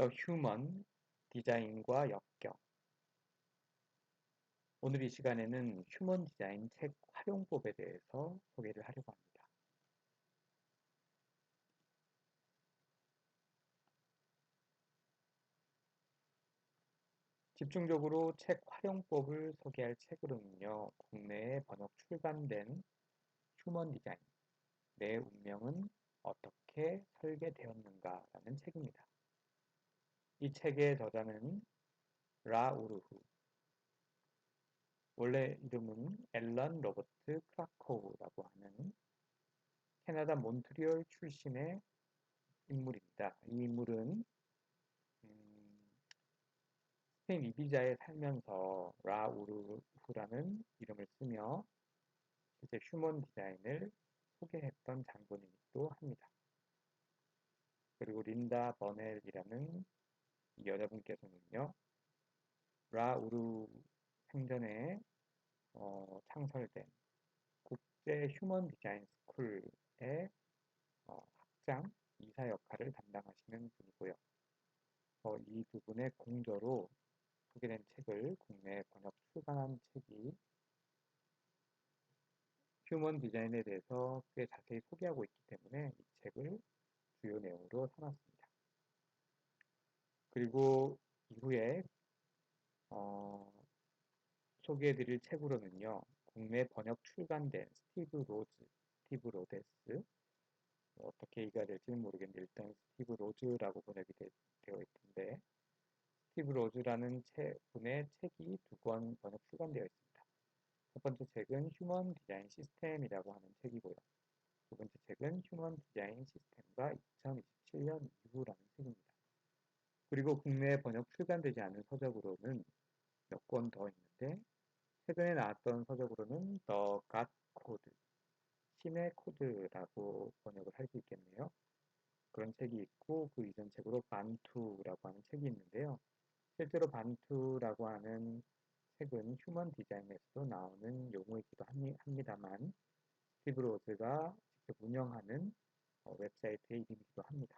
The Human, 디자인과 역경. 오늘 이 시간에는 휴먼 디자인 책 활용법에 대해서 소개를 하려고 합니다. 집중적으로 책 활용법을 소개할 책으로는요, 국내에 번역 출간된 휴먼 디자인, 내 운명은 어떻게 설계되었는가라는 책입니다. 이 책의 저자는 라 우르후, 원래 이름은 앨런 로버트 크라코우라고 하는 캐나다 몬트리올 출신의 인물입니다. 이 인물은 스페인 이비자에 살면서 라 우르후라는 이름을 쓰며 실제 휴먼 디자인을 소개했던 장본인이기도 합니다. 그리고 린다 버넬이라는 이 여자분께서는요, 라 우르 생전에 창설된 국제 휴먼 디자인 스쿨의 학장, 이사 역할을 담당하시는 분이고요. 이 두 분의 공저로 소개된 책을 국내에 번역 출간한 책이 휴먼 디자인에 대해서 꽤 자세히 소개하고 있기 때문에 이 책을 주요 내용으로 삼았습니다. 그리고 이후에 소개해드릴 책으로는요, 국내 번역 출간된 스티브 로데스, 어떻게 읽어야 될지는 모르겠는데 일단 스티브 로즈라고 번역이 되어 있던데 스티브 로즈라는 분의 책이 두 권 번역 출간되어 있습니다. 첫 번째 책은 휴먼 디자인 시스템이라고 하는 책이고요. 두 번째 책은 휴먼 디자인 시스템과 2027년 이후라는 책입니다. 그리고 국내에 번역 출간되지 않은 서적으로는 몇 권 더 있는데 최근에 나왔던 서적으로는 The God Code, 신의 코드라고 번역을 할 수 있겠네요. 그런 책이 있고 그 이전 책으로 반투라고 하는 책이 있는데요. 실제로 반투라고 하는 책은 휴먼 디자인에서도 나오는 용어이기도 합니다만 스티브 로즈가 직접 운영하는 웹사이트의 이름이기도 합니다.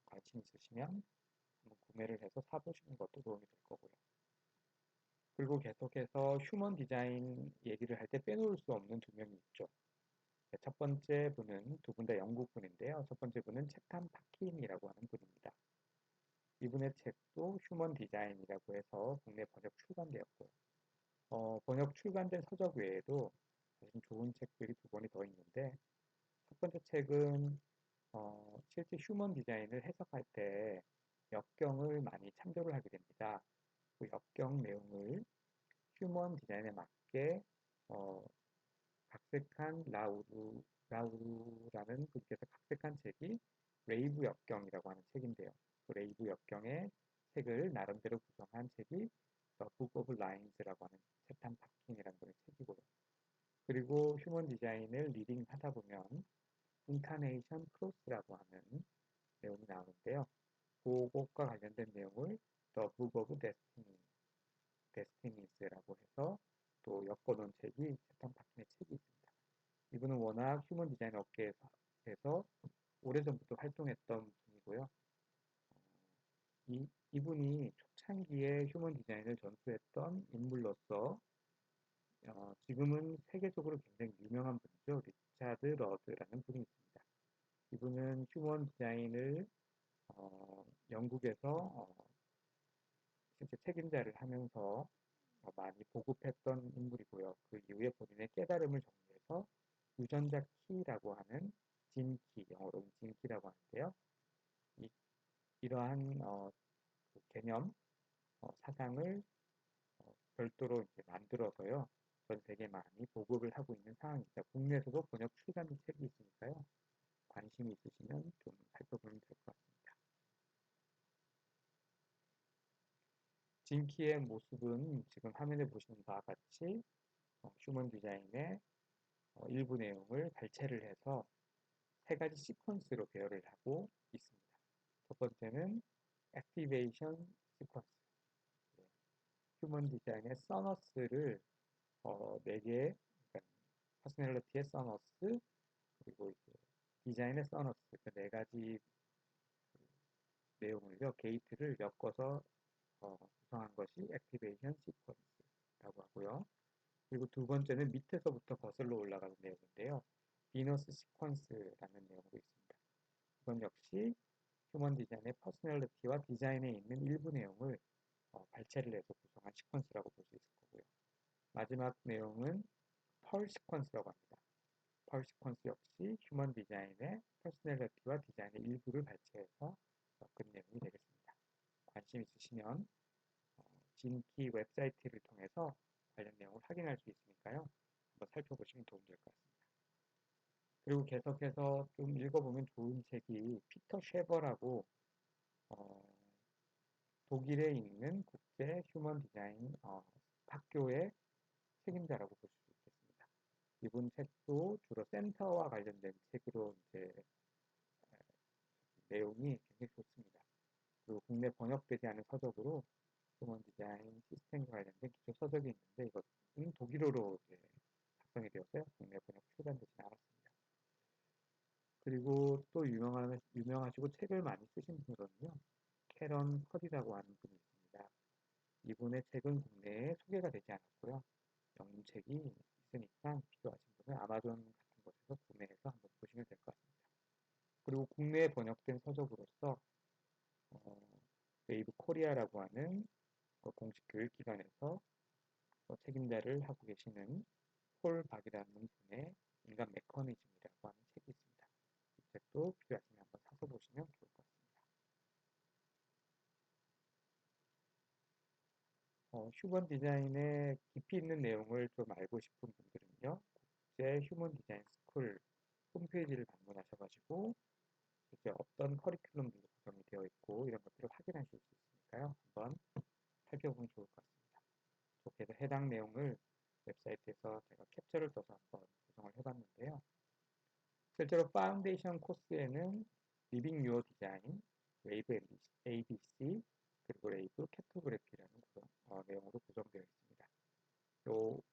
관심 있으시면 한번 구매를 해서 사보시는 것도 도움이 될 거고요. 그리고 계속해서 휴먼 디자인 얘기를 할 때 빼놓을 수 없는 두 명이 있죠. 첫 번째 분은 두 분 다 영국 분인데요. 첫 번째 분은 채탐 파킨이라고 하는 분입니다. 이분의 책도 휴먼 디자인이라고 해서 국내 번역 출간되었고요. 번역 출간된 서적 외에도 사실 좋은 책들이 두 권이 더 있는데 첫 번째 책은 실제 휴먼 디자인을 해석할 때 역경을 많이 참조를 하게 됩니다. 그 역경 내용을 휴먼 디자인에 맞게 각색한 라우루라는 분께서 각색한 책이 레이브 역경이라고 하는 책인데요. 그 레이브 역경의 책을 나름대로 구성한 책이 The Book of Lines라고 하는 채탄 파킨이라는 분의 책이고요. 그리고 휴먼 디자인을 리딩하다 보면 인카네이션 크로스라고 하는 내용이 나오는데요. 그것과 관련된 내용을 The Book of Destinies라고 해서 또 엮어놓은 책이 채탄 파킨의 책이 있습니다. 이분은 워낙 휴먼 디자인 업계에서 오래전부터 활동했던 분이고요. 이분이 초창기에 휴먼 디자인을 전수했던 인물로서 지금은 세계적으로 굉장히 유명한 분이죠. 리차드 러드라는 분이 있습니다. 이분은 휴먼 디자인을 영국에서 실제 책임자를 하면서 많이 보급했던 인물이고요. 그 이후에 본인의 깨달음을 정리해서 유전자 키라고 하는 진키, 영어로는 진키라고 하는데요. 이러한 그 개념, 사상을 별도로 이제 만들어서요. 전 세계 많이 보급을 하고 있는 상황입니다. 국내에서도 번역 출간된 책이 있으니까요. 관심이 있으시면 좀 살펴보면 될 것 같습니다. 진키의 모습은 지금 화면에 보시는 바와 같이 휴먼 디자인의 일부 내용을 발췌를 해서 세 가지 시퀀스로 배열을 하고 있습니다. 첫 번째는 액티베이션 시퀀스. 휴먼 디자인의 서너스를 4개, 그러니까 퍼스널리티의 서너스, 그리고 이제 디자인의 서너스, 그 4가지 내용을요, 게이트를 엮어서 구성한 것이 액티베이션 시퀀스라고 하고요. 그리고 두 번째는 밑에서부터 거슬러 올라가는 내용인데요. 비너스 시퀀스라는 내용도 있습니다. 이건 역시 휴먼 디자인의 퍼스널리티와 디자인에 있는 일부 내용을 발췌를 해서 구성한 시퀀스라고 볼 수 있을 거고요. 마지막 내용은 펄 시퀀스라고 합니다. 펄 시퀀스 역시 휴먼 디자인의 퍼스널리티와 디자인의 일부를 발췌해서 섞은 내용이 되겠습니다. 관심 있으시면 진키 웹사이트를 통해서 관련 내용을 확인할 수 있으니까요. 한번 살펴보시면 도움이 될 것 같습니다. 그리고 계속해서 좀 읽어보면 좋은 책이 피터 쉐버라고 독일에 있는 국제 휴먼 디자인 학교의 책임자라고 볼 수 있겠습니다. 이분 책도 주로 센터와 관련된 책으로 이제 내용이 굉장히 좋습니다. 그리고 국내 번역되지 않은 서적으로 휴먼 디자인 시스템과 관련된 기초 서적이 있는데 이것은 독일어로 이제 작성이 되었어요. 국내 번역 출간되지 않았습니다. 그리고 또 유명하시고 책을 많이 쓰신 분으로는요. 캐런 컷이라고 하는 분이 있습니다. 이분의 책은 국내에 소개가 되지 않았고요. 영문책이 있으니까 필요하신 분은 아마존 같은 곳에서 구매해서 한번 보시면 될 것 같습니다. 그리고 국내에 번역된 서적으로서 웨이브 코리아라고 하는 공식 교육기관에서 책임자를 하고 계시는 폴 박이라는 분의 인간 메커니즘이라고 하는 책이 있습니다. 이 책도 필요하시면 한번 사서 보시면 좋을 것 같습니다. 휴먼 디자인의 깊이 있는 내용을 좀 알고 싶은 분들은요. 국제 휴먼 디자인 스쿨 홈페이지를 방문하셔가지고 이제 어떤 커리큘럼들이 구성이 되어 있고 이런 것들을 확인하실 수 있으니까요. 한번 살펴보면 좋을 것 같습니다. 좋게 해서 해당 내용을 웹사이트에서 제가 캡처를 떠서 한번 구성을 해봤는데요. 실제로 파운데이션 코스에는 리빙 유어 디자인, 웨이브 ABC, 그리고 웨이브 캐토그래피라는 내용으로 구성되어 있습니다.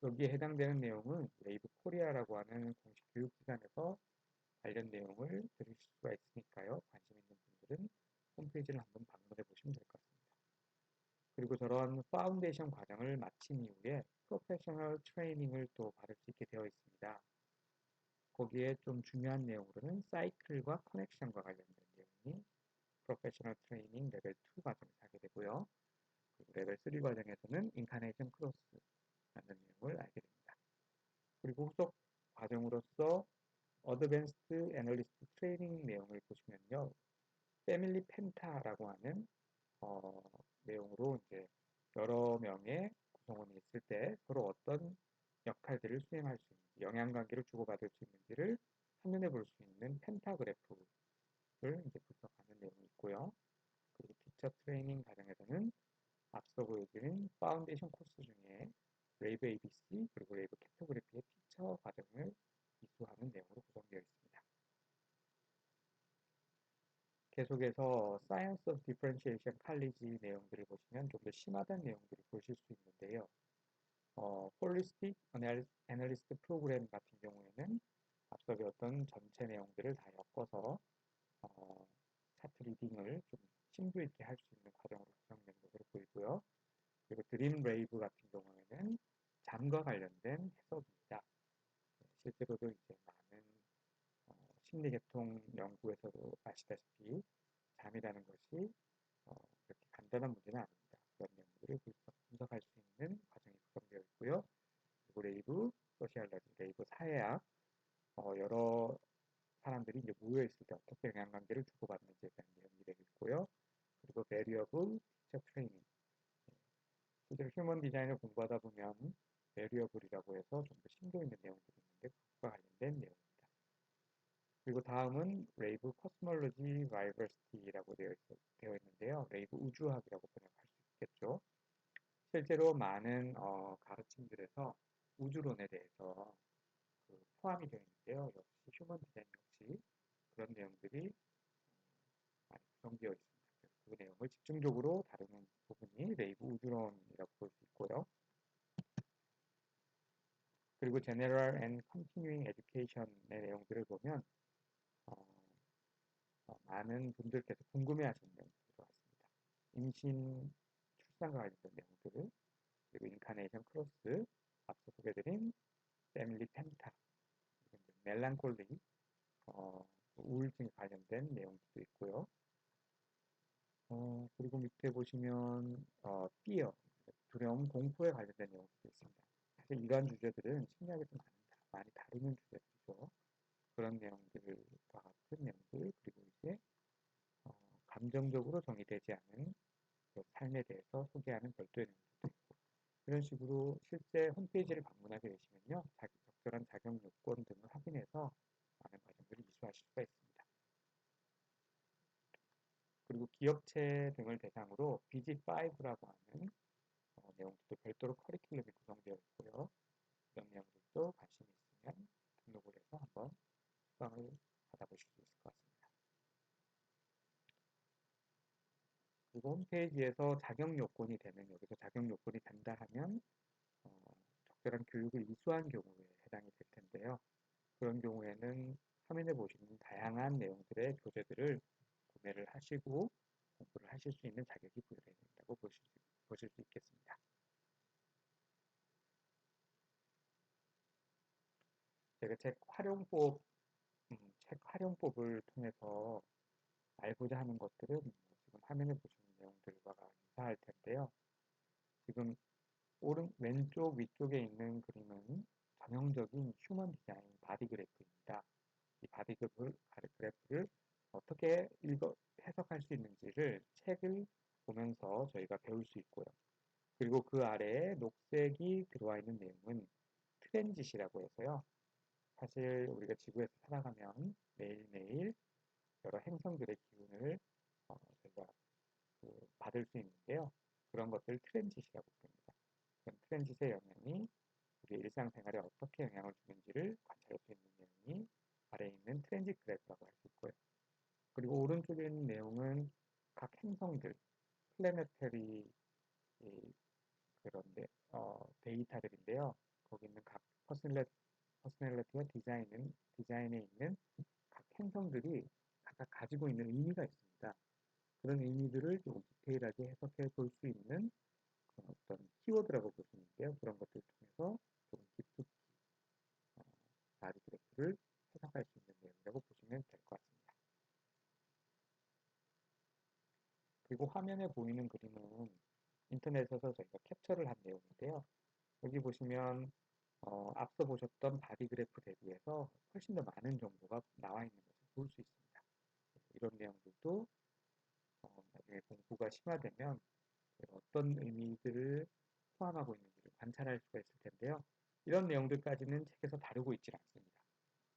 여기에 해당되는 내용은 웨이브 코리아라고 하는 공식 교육기관에서 관련 내용을 들으실 수가 있으니까요. 관심 있는 분들은 홈페이지를 한번 방문해 보시면 될 것 같습니다. 그리고 저런 파운데이션 과정을 마친 이후에 프로페셔널 트레이닝을 또 받을 수 있게 되어 있습니다. 거기에 좀 중요한 내용으로는 사이클과 커넥션과 관련된 내용이 프로페셔널 트레이닝 레벨 2 과정에서 하게 되고요. 그리고 레벨 3 과정에서는 인카네이션 크로스라는 내용을 알게 됩니다. 그리고 후속 과정으로서 어드밴스드 애널리스트 트레이닝 내용을 보시면요. 패밀리 펜타라고 하는 내용으로 이제 여러 명의 구성원이 있을 때 서로 어떤 역할들을 수행할 수 있는지, 영향관계를 주고받을 수 있는지를 한눈에 볼 수 있는 펜타그래프를 이제 분석하는 내용이 있고요. 그리고 티처 트레이닝 과정에서는 앞서 보여드린 파운데이션 코스 중에 웨이브 ABC 그리고 웨이브 캐토그래피의 티처 과정을 이수하는 내용으로 구성되어 있습니다. 계속해서 Science of Differentiation College 내용들을 보시면 좀 더 심화된 내용들을 보실 수 있는데요. Holistic Analyst 프로그램 같은 경우에는 앞서 배웠던 전체 내용들을 다 엮어서 차트 리딩을 좀 심도 있게 할 수 있는 과정으로 구성된 것으로 보이고요. 그리고 드림 레이브 같은 경우에는 잠과 관련된 해석입니다. 실제로도 이제 많은 심리계통 연구에서도 아시다시피 잠이라는 것이 그렇게 간단한 문제는 아닙니다. 그런 내용들을 분석할 수 있는 과정이 구성되어 있고요. 그리고 레이브 소시알러지, 레이브 사회학, 여러 사람들이 이제 모여 있을 때 어떻게 영향관계를 주고받는지에 대한 내용이 되어 있고요. 그리고 베리어블 티처 트레이닝. 실제로 휴먼 디자인을 공부하다 보면 베리어블이라고 해서 좀 더 심도 있는 내용들이 있는데 그것과 관련된 내용입니다. 그리고 다음은 레이브 코스몰로지 바이버시티라고 되어 있는데요. 레이브 우주학이라고 번역할 수 있겠죠. 실제로 많은 가르침들에서 우주론에 대해서 포함이 되어 있는데요. 역시 휴먼 디자인 역시 그런 내용들이 많이 구성되어 있습니다. 그래서 그 내용을 집중적으로 다루는 부분이 레이브 우주론이라고 볼 수 있고요. 그리고 General and Continuing Education의 내용들을 보면 많은 분들께서 궁금해하시는 내용들이 임신, 출산과 관련된 내용들, 그리고 인카네이션 크로스, 앞서 소개드린 패밀리 펜타, 멜랑콜리, 우울증에 관련된 내용들도 있고요. 그리고 밑에 보시면 fear, 두려움, 공포에 관련된 내용들도 있습니다. 사실 이러한 주제들은 심리학에 좀 많이 다루는 주제들이죠. 그런 내용들과 같은 내용들, 그리고 이제 어, 감정적으로 정의되지 않은 그 삶에 대해서 소개하는 별도의 내용들도 있고, 이런 식으로 실제 홈페이지를 방문하게 되시면요, 적절한 자격 요건 등을 확인해서 많은 과정들을 이수하실 수가 있습니다. 그리고 기업체 등을 대상으로 BG5라고 하는 내용들도 별도로 커리큘럼이 구성되어 있고요. 이런 내용들도 관심이 있으면 등록을 해서 한번 수강을 받아보실 수 있을 것 같습니다. 그리고 홈페이지에서 자격 요건이 되면, 여기서 자격 요건이 된다 하면 적절한 교육을 이수한 경우에 해당이 될 텐데요. 그런 경우에는 화면에 보시는 다양한 내용들의 교재들을 구매를 하시고 공부를 하실 수 있는 자격이 부여된다고 보실 수 있겠습니다. 제가 책 활용법을 통해서 알고자 하는 것들은 지금 화면에 보시는 내용들과 유사할 텐데요. 지금 왼쪽 위쪽에 있는 그림은 전형적인 휴먼 디자인 바디 그래프입니다. 이 바디 그래프를 어떻게 해석할 수 있는지를 책을 보면서 저희가 배울 수 있고요. 그리고 그 아래에 녹색이 들어와 있는 내용은 트랜짓이라고 해서요. 사실 우리가 지구에서 살아가면 매일매일 여러 행성들의 기운을 저희가 받을 수 있는데요. 그런 것들 트랜짓이라고 부릅니다. 그런 트랜짓의 영향이 우리 일상생활에 어떻게 영향을 주는지를 관찰할 수 있는 내용이 아래에 있는 트랜짓 그래프라고 할 수 있고요. 그리고 오른쪽에 있는 내용은 각 행성들, 플래네터리 그런데 데이터들인데요. 거기 있는 각 퍼스널리티와 디자인에 있는 각 행성들이 각각 가지고 있는 의미가 있습니다. 그런 의미들을 조금 디테일하게 해석해 볼 수 있는 그런 어떤 키워드라고 볼 수 있는데요. 그런 것들을 통해서 조금 깊숙이 바디 그래프를 해석할 수 있는 내용이라고 보시면 될 것 같습니다. 그리고 화면에 보이는 그림은 인터넷에서 저희가 캡처를 한 내용인데요. 여기 보시면 앞서 보셨던 바디 그래프 대비해서 훨씬 더 많은 정보가 나와 있는 것을 볼 수 있습니다. 이런 내용들도 나중에 공부가 심화되면 어떤 의미들을 포함하고 있는지를 관찰할 수가 있을 텐데요. 이런 내용들까지는 책에서 다루고 있지 않습니다.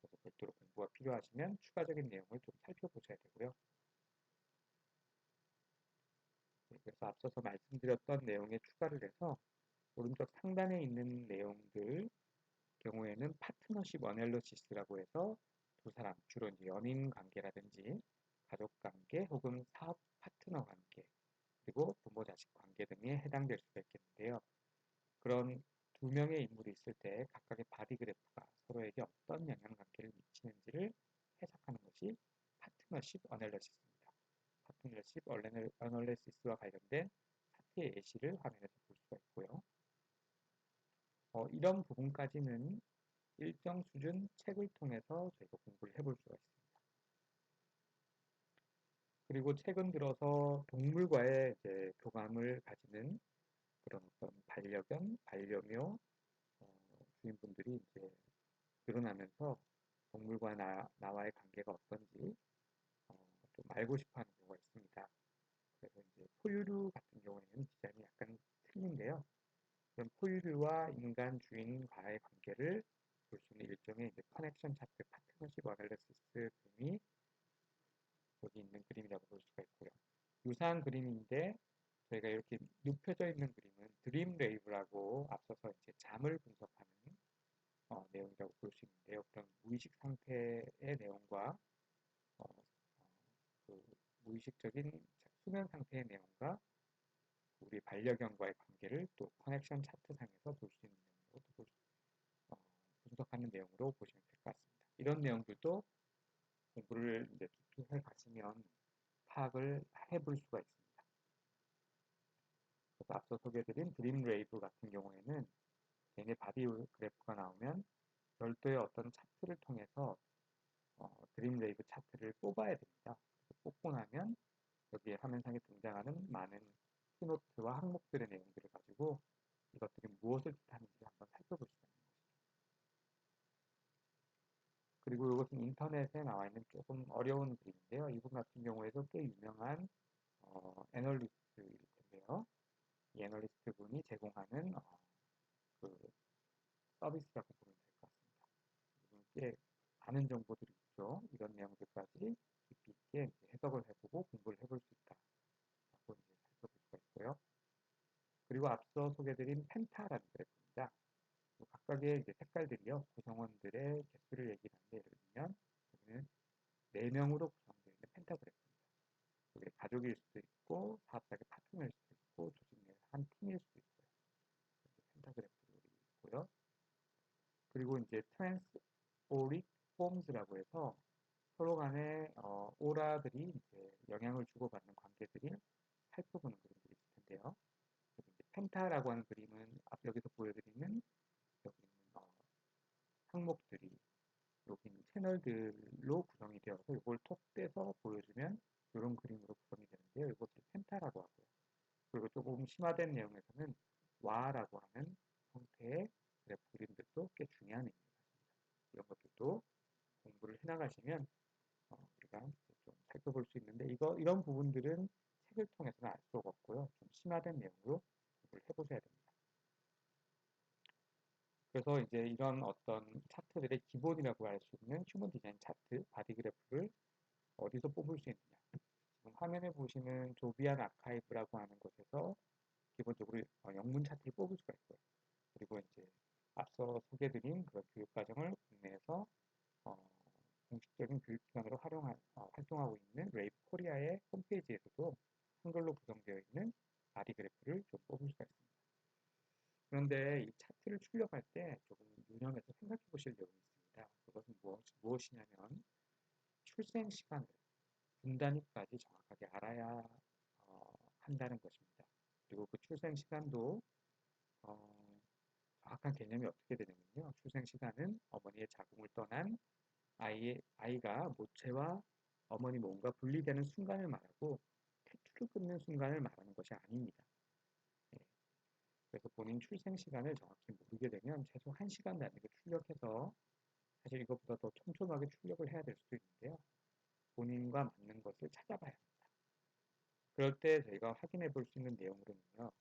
그래서 별도로 공부가 필요하시면 추가적인 내용을 좀 살펴보셔야 되고요. 그래서 앞서서 말씀드렸던 내용에 추가를 해서 오른쪽 상단에 있는 내용들 경우에는 파트너십 어널리시스라고 해서 두 사람, 주로 이제 연인 관계라든지 가족 관계 혹은 사업 파트너 관계, 그리고 부모 자식 관계 등에 해당될 수가 있겠는데요. 그런 두 명의 인물이 있을 때 각각의 바디 그래프가 서로에게 어떤 영향관계를 미치는지를 해석하는 것이 파트너십 어널리시스입니다. 파트너십 어널리시스와 관련된 사태의 예시를 화면에서 볼 수가 있고요. 이런 부분까지는 일정 수준 책을 통해서 저희가 공부를 해볼 수가 있습니다. 그리고 최근 들어서 동물과의 이제 교감을 가지는 그런 어떤 반려견, 반려묘 주인분들이 이제 늘어나면서 동물과 나와의 관계가 어떤지 좀 알고 싶어 하는 경우가 있습니다. 그래서 이제 포유류 같은 경우에는 디자인이 약간 틀린데요. 그런 포유류와 인간 주인과의 관계를 볼 수 있는 일종의 이제 커넥션 차트, 파트너십 어널리시스 등이 여기 있는 그림이라고 볼 수가 있고요. 유사한 그림인데 저희가 이렇게 눕혀져 있는 그림은 드림 레이브라고 앞서서 이제 잠을 분석하는 내용이라고 볼 수 있는데요. 그런 무의식 상태의 내용과 어, 그 무의식적인 수면 상태의 내용과 우리 반려견과의 관계를 또 커넥션 차트상에서 볼 수 있는 내용으로 분석하는 내용으로 보시면 될 것 같습니다. 이런 내용들도 공부를 이제 해 가시면 파악을 해볼 수가 있습니다. 그래서 앞서 소개해드린 드림웨이브 같은 경우에는 개인의 바디 그래프가 나오면 별도의 어떤 차트를 통해서 드림웨이브 차트를 뽑아야 됩니다. 뽑고 나면 여기에 화면상에 등장하는 많은 키노트와 항목들의 내용들을 가지고 이것들이 무엇을 뜻하는지 한번 살펴볼 수가 있는 것이죠. 그리고 이것은 인터넷에 나와 있는 조금 어려운 글인데요. 이분 같은 경우에도 꽤 유명한 애널리스트일 텐데요. 이 애널리스트 분이 제공하는 그 서비스라고 보면 될 것 같습니다. 꽤 많은 정보들이 있죠. 이런 내용들까지 깊이 있게 해석을 해보고 공부를 해볼 수 있다. 라고 이제 살펴볼 수가 있고요. 그리고 앞서 소개드린 펜타라는 그래프입니다. 각각의 이제 색깔들이요. 구성원들의 개수를 얘기하는데 예를 들면 여기는 4명으로 구성되어 있는 펜타그래프입니다. 여기 가족일 수도 있고 사업자의 파트너일 수도 있고 조직 내 한 팀일 수도 있고요. 펜타그래프들이 있고요. 그리고 이제 트랜스오릭 폼즈라고 해서 서로 간에 오라들이 이제 영향을 주고받는 관계들이 살펴보는 그림들이 있을 텐데요. 이제 펜타라고 하는 그림은 여기서 보여드리는 여기 있는 항목들이 여기 있는 채널들로 구성이 되어서 이걸 톡 떼서 보여주면 이런 그림으로 구성이 되는데요. 이것을 펜타라고 하고요. 그리고 조금 심화된 내용에서는 와라고 하는 형태의 그래프 그림들도 꽤 중요한 의미가 있습니다. 이런 것들도 공부를 해나가시면 우리가 좀 살펴볼 수 있는데 이런 부분들은 책을 통해서는 알 수가 없고요. 좀 심화된 내용으로 공부를 해보셔야 됩니다. 그래서 이제 이런 어떤 차트들의 기본이라고 할 수 있는 휴먼 디자인 차트, 바디 그래프를 어디서 뽑을 수 있느냐. 지금 화면에 보시는 조비안 아카이브라고 하는 곳에서 기본적으로 영문 차트를 뽑을 수가 있고요. 그리고 이제 앞서 소개드린 그런 교육 과정을 국내에서 공식적인 교육기관으로 활동하고 있는 웨이브 코리아의 홈페이지에서도 한글로 구성되어 있는 바디 그래프를 좀 뽑을 수가 있습니다. 그런데 이 차트를 출력할 때 조금 유념해서 생각해 보실 내용이 있습니다. 그것은 무엇이냐면 출생 시간을 분 단위까지 정확하게 알아야 한다는 것입니다. 그리고 그 출생 시간도 정확한 개념이 어떻게 되냐면요. 출생 시간은 어머니의 자궁을 떠난 아이가 모체와 어머니 몸과 분리되는 순간을 말하고 태출을 끊는 순간을 말하는 것이 아닙니다. 예. 그래서 본인 출생 시간을 정확히 모르게 되면 최소 1시간 단위로 출력해서 사실 이것보다 더 촘촘하게 출력을 해야 될 수도 있는데요. 본인과 맞는 것을 찾아봐야 합니다. 그럴 때 저희가 확인해 볼 수 있는 내용으로는요.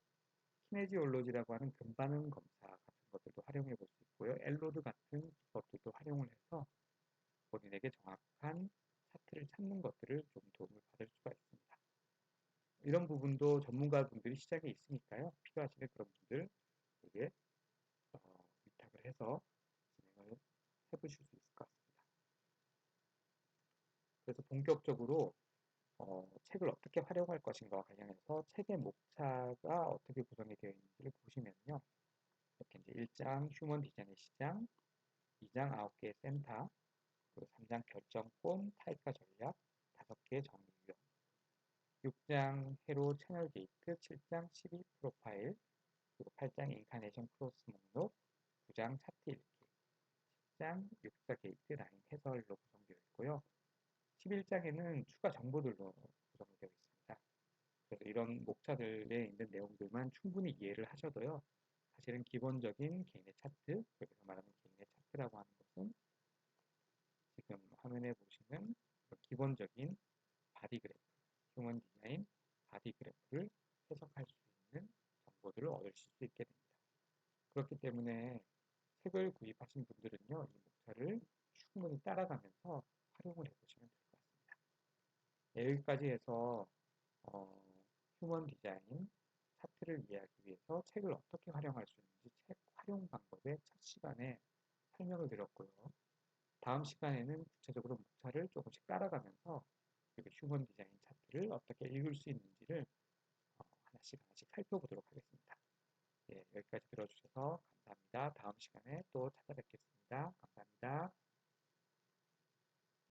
키네지올로지라고 하는 근반응 검사 같은 것들도 활용해 볼 수 있고요. 엘로드 같은 기법들도 활용을 해서 본인에게 정확한 차트를 찾는 것들을 좀 도움을 받을 수가 있습니다. 이런 부분도 전문가분들이 시장에 있으니까요. 필요하시면 그런 분들에게 위탁을 해서 진행을 해보실 수 있을 것 같습니다. 그래서 본격적으로 책을 어떻게 활용할 것인가와 관련해서 책의 목차가 어떻게 구성이 되어 있는지를 보시면요. 이렇게 이제 1장 휴먼 디자인의 시장, 2장 9개의 센터, 그리고 3장 결정권, 타입과 전략, 5개의 정의 유형, 6장 회로 채널 게이트, 7장 12 프로파일, 그리고 8장 인카네이션 크로스 목록, 9장 차트 읽기, 10장 육사 게이트 라인 해설로 구성되어 있고요. 11장에는 추가 정보들로 구성되어 있습니다. 그래서 이런 목차들에 있는 내용들만 충분히 이해를 하셔도요. 사실은 기본적인 개인의 차트, 여기서 말하는 개인의 차트라고 하는 것은 지금 화면에 보시는 기본적인 바디 그래프, 휴먼 디자인 바디 그래프를 해석할 수 있는 정보들을 얻으실 수 있게 됩니다. 그렇기 때문에 책을 구입하신 분들은요, 이 목차를 충분히 따라가면서 활용을 해보시면 될 것 같습니다. 네, 여기까지 해서 휴먼 디자인 차트를 이해하기 위해서 책을 어떻게 활용할 수 있는지 책 활용 방법의 첫 시간에 설명을 드렸고요. 다음 시간에는 구체적으로 목차를 조금씩 따라가면서